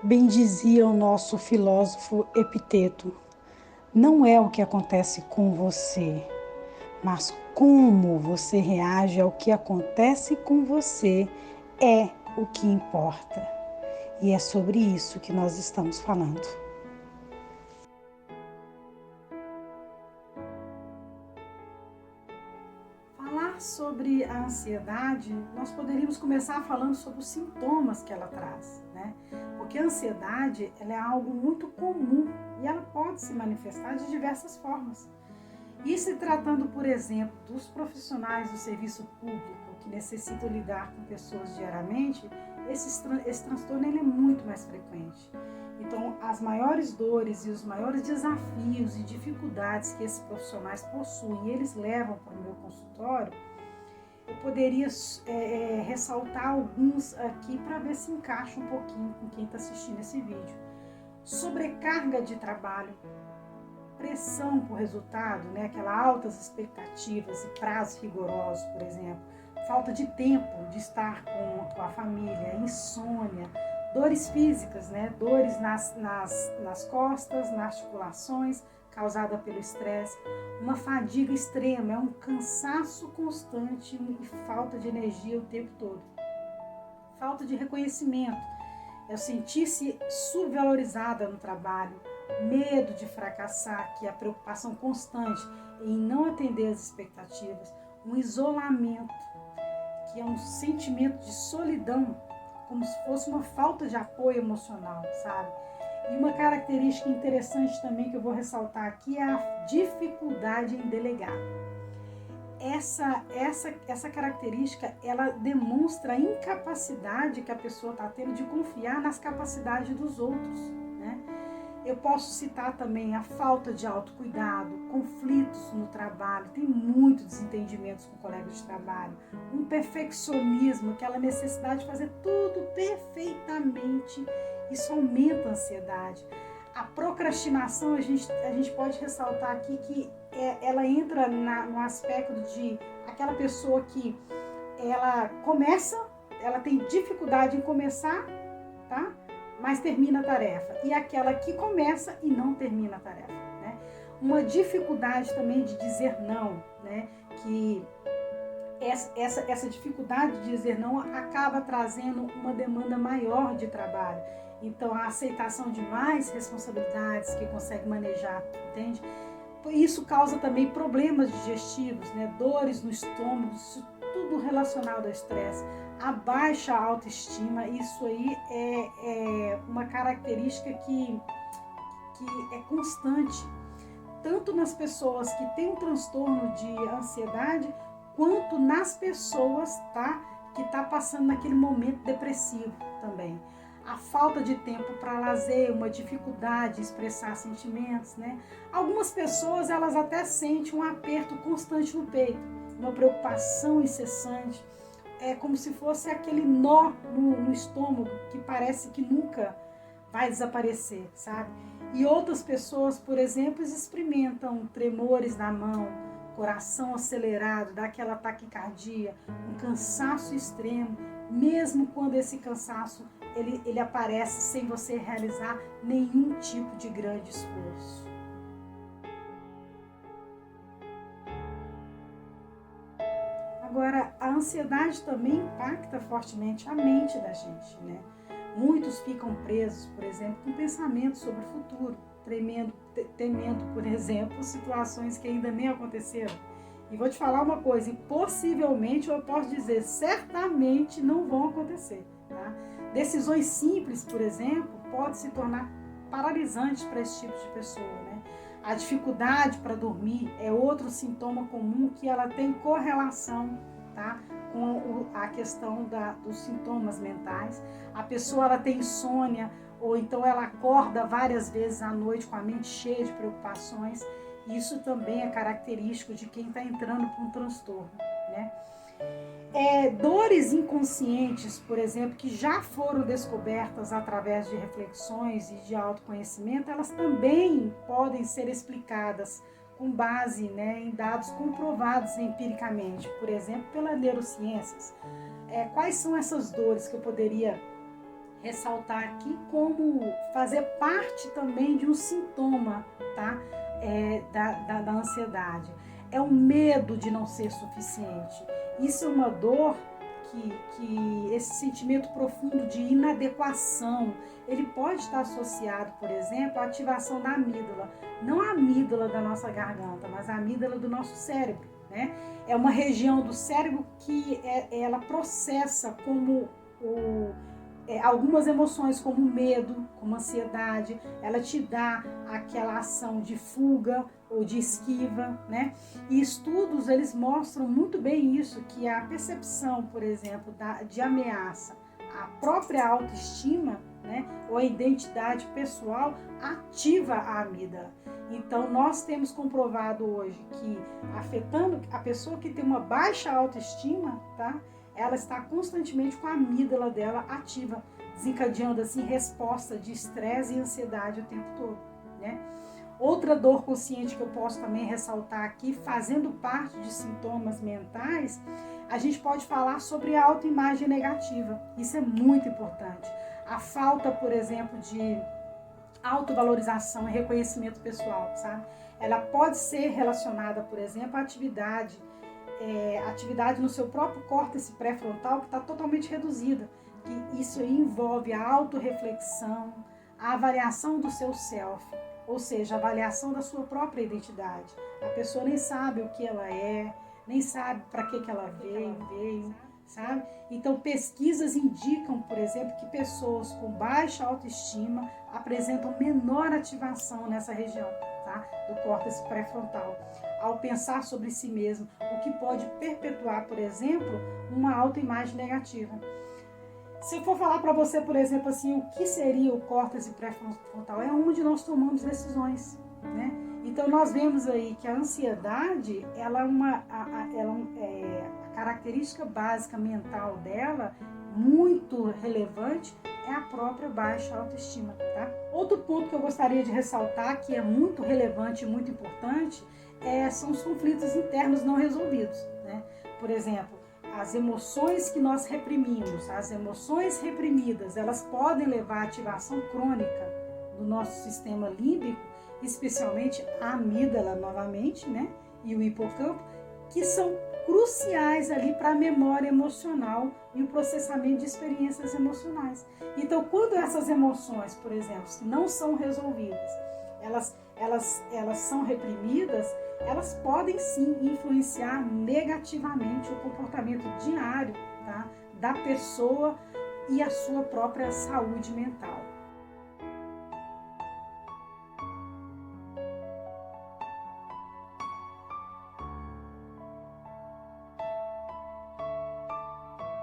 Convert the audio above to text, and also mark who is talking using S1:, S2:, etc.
S1: Bem dizia o nosso filósofo Epiteto: não é o que acontece com você, mas como você reage ao que acontece com você é o que importa. E é sobre isso que nós estamos falando. Falar sobre a ansiedade, nós poderíamos começar falando sobre os sintomas que ela traz, né? Porque a ansiedade, ela é algo muito comum e ela pode se manifestar de diversas formas. E se tratando, por exemplo, dos profissionais do serviço público que necessitam lidar com pessoas diariamente, esse transtorno ele é muito mais frequente. Então, as maiores dores e os maiores desafios e dificuldades que esses profissionais possuem, eles levam para o meu consultório, eu poderia ressaltar alguns aqui para ver se encaixa um pouquinho com quem está assistindo esse vídeo. Sobrecarga de trabalho, pressão por resultado, né? Aquelas altas expectativas e prazos rigorosos, por exemplo, falta de tempo de estar com a família, insônia, dores físicas, né? Dores nas costas, nas articulações, causada pelo estresse, uma fadiga extrema, é um cansaço constante e falta de energia o tempo todo. Falta de reconhecimento, é sentir-se subvalorizada no trabalho, medo de fracassar, que é a preocupação constante em não atender às expectativas, um isolamento, que é um sentimento de solidão, como se fosse uma falta de apoio emocional, sabe? E uma característica interessante também que eu vou ressaltar aqui é a dificuldade em delegar. Essa característica, ela demonstra a incapacidade que a pessoa está tendo de confiar nas capacidades dos outros, né? Eu posso citar também a falta de autocuidado, conflitos no trabalho, tem muitos desentendimentos com colegas de trabalho, um perfeccionismo, aquela necessidade de fazer tudo perfeitamente, isso aumenta a ansiedade. A procrastinação, a gente pode ressaltar aqui que ela entra no aspecto de aquela pessoa que ela começa, ela tem dificuldade em começar, tá? Mas termina a tarefa. E aquela que começa e não termina a tarefa, né? Uma dificuldade também de dizer não, né? Que essa dificuldade de dizer não acaba trazendo uma demanda maior de trabalho. Então, a aceitação de mais responsabilidades que consegue manejar, entende? Isso causa também problemas digestivos, né? Dores no estômago, isso tudo relacionado ao estresse. A baixa autoestima, isso aí é uma característica que é constante, tanto nas pessoas que têm um transtorno de ansiedade, quanto nas pessoas, tá, que está passando naquele momento depressivo também. A falta de tempo para lazer, uma dificuldade em expressar sentimentos, né? Algumas pessoas, elas até sentem um aperto constante no peito, uma preocupação incessante, é como se fosse aquele nó no estômago que parece que nunca vai desaparecer, sabe? E outras pessoas, por exemplo, experimentam tremores na mão, coração acelerado, dá aquela taquicardia, um cansaço extremo, mesmo quando esse cansaço ele aparece sem você realizar nenhum tipo de grande esforço. Agora, a ansiedade também impacta fortemente a mente da gente, né? Muitos ficam presos, por exemplo, com pensamentos sobre o futuro, temendo, por exemplo, situações que ainda nem aconteceram. E vou te falar uma coisa, possivelmente, eu posso dizer, certamente não vão acontecer, tá? Decisões simples, por exemplo, pode se tornar paralisantes para esse tipo de pessoa, né? A dificuldade para dormir é outro sintoma comum que ela tem correlação, tá, com a questão dos sintomas mentais. A pessoa ela tem insônia, ou então ela acorda várias vezes à noite com a mente cheia de preocupações. Isso também é característico de quem está entrando para um transtorno, né? Dores inconscientes, por exemplo, que já foram descobertas através de reflexões e de autoconhecimento, elas também podem ser explicadas com base, né, em dados comprovados empiricamente, por exemplo, pelas neurociências. Quais são essas dores que eu poderia ressaltar aqui como fazer parte também de um sintoma, tá? Da ansiedade. É o medo de não ser suficiente. Isso é uma dor que esse sentimento profundo de inadequação, ele pode estar associado, por exemplo, à ativação da amígdala. Não a amígdala da nossa garganta, mas a amígdala do nosso cérebro, né? É uma região do cérebro que ela processa como algumas emoções, como medo, como ansiedade. Ela te dá aquela ação de fuga ou de esquiva, né? E estudos, eles mostram muito bem isso, que a percepção, por exemplo, de ameaça à própria autoestima, né, ou a identidade pessoal, ativa a amígdala. Então, nós temos comprovado hoje que, afetando a pessoa que tem uma baixa autoestima, tá? Ela está constantemente com a amígdala dela ativa, desencadeando assim resposta de estresse e ansiedade o tempo todo, né? Outra dor consciente que eu posso também ressaltar aqui, fazendo parte de sintomas mentais, a gente pode falar sobre a autoimagem negativa. Isso é muito importante. A falta, por exemplo, de autovalorização e reconhecimento pessoal, sabe? Ela pode ser relacionada, por exemplo, à atividade no seu próprio córtex pré-frontal, que está totalmente reduzida. E isso aí envolve a autorreflexão, a avaliação do seu self, ou seja, a avaliação da sua própria identidade. A pessoa nem sabe o que ela é, nem sabe para que ela veio, sabe? Então, pesquisas indicam, por exemplo, que pessoas com baixa autoestima apresentam menor ativação nessa região, tá? Do córtex pré-frontal, ao pensar sobre si mesmo, o que pode perpetuar, por exemplo, uma autoimagem negativa. Se eu for falar para você, por exemplo, assim, o que seria o córtex pré-frontal, é onde nós tomamos decisões, né? Então, nós vemos aí que a ansiedade, ela é a característica básica mental dela, muito relevante, é a própria baixa autoestima, tá? Outro ponto que eu gostaria de ressaltar, que é muito relevante e muito importante, são os conflitos internos não resolvidos, né? Por exemplo, as emoções que nós reprimimos, as emoções reprimidas, elas podem levar à ativação crônica do nosso sistema límbico, especialmente a amígdala novamente, né? E o hipocampo, que são cruciais ali para a memória emocional e o processamento de experiências emocionais. Então, quando essas emoções, por exemplo, que não são resolvidas, elas são reprimidas, elas podem sim influenciar negativamente o comportamento diário, tá, da pessoa e a sua própria saúde mental.